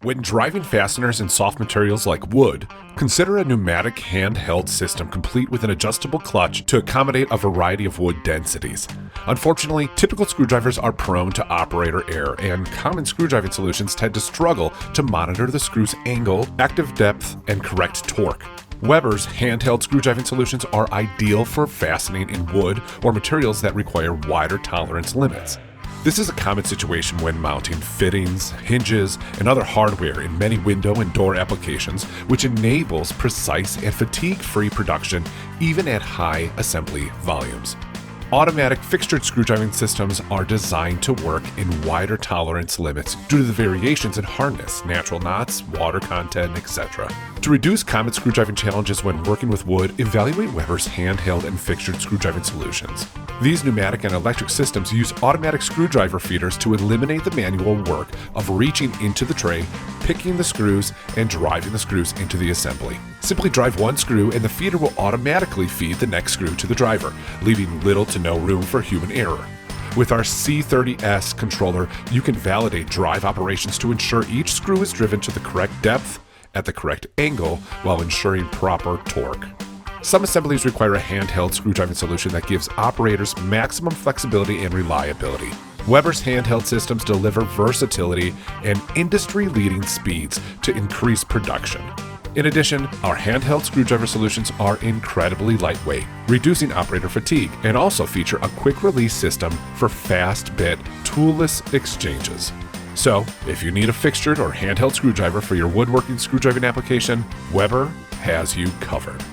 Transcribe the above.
When driving fasteners in soft materials like wood, consider a pneumatic handheld system complete with an adjustable clutch to accommodate a variety of wood densities. Unfortunately, typical screwdrivers are prone to operator error, and common screwdriving solutions tend to struggle to monitor the screw's angle, active depth, and correct torque. Weber's handheld screwdriving solutions are ideal for fastening in wood or materials that require wider tolerance limits. This is a common situation when mounting fittings, hinges, and other hardware in many window and door applications, which enables precise and fatigue-free production even at high assembly volumes. Automatic fixtured screwdriving systems are designed to work in wider tolerance limits due to the variations in hardness, natural knots, water content, etc. To reduce common screwdriving challenges when working with wood, evaluate Weber's handheld and fixtured screwdriving solutions. These pneumatic and electric systems use automatic screwdriver feeders to eliminate the manual work of reaching into the tray, picking the screws, and driving the screws into the assembly. Simply drive one screw and the feeder will automatically feed the next screw to the driver, leaving little to no room for human error. With our C30S controller, you can validate drive operations to ensure each screw is driven to the correct depth at the correct angle while ensuring proper torque. Some assemblies require a handheld screwdriving solution that gives operators maximum flexibility and reliability. Weber's handheld systems deliver versatility and industry-leading speeds to increase production. In addition, our handheld screwdriver solutions are incredibly lightweight, reducing operator fatigue, and also feature a quick-release system for fast-bit, toolless exchanges. So, if you need a fixtured or handheld screwdriver for your woodworking screwdriving application, Weber has you covered.